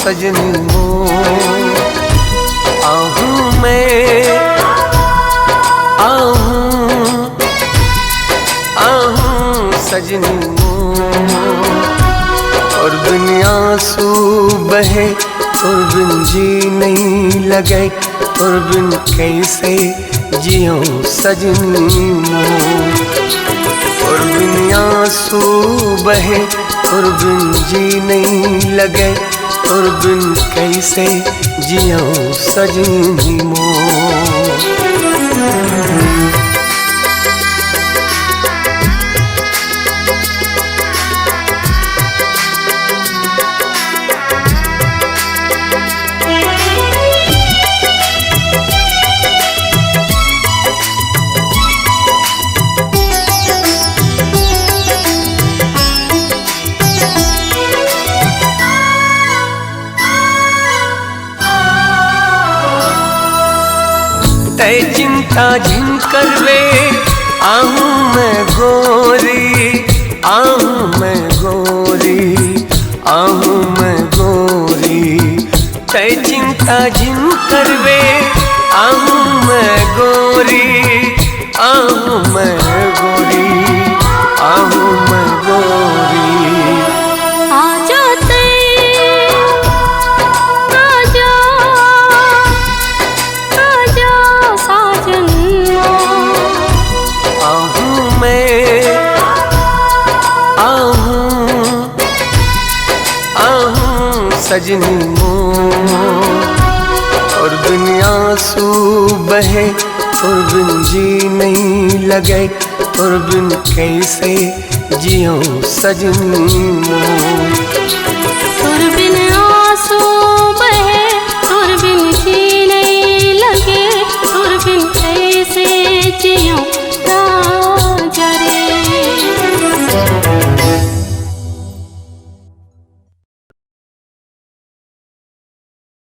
सजनी मोर। आहूँ मैं आहूँ सजनी मोर। और बिन आंसू बहे और बिन जी नहीं लगे, और बिन कैसे जियो सजनी मोर। और बिन आंसू बहे और बिन जी नहीं लगे, और बिन कैसे जियो सजनी मोर। तै चिंता झिंकर वे आहूँ मैं गोरी, आहूँ मैं गोरी, आहूँ मैं गोरी। तै चिंता झिंकर वे आहूँ मैं गोरी, आहूँ मैं गोरी, आहूँ मैं गोरी। सजनी मोर। और बिन आंसू बहे और बिन जी नहीं लगे, और बिन कैसे जियो सजनी मोर।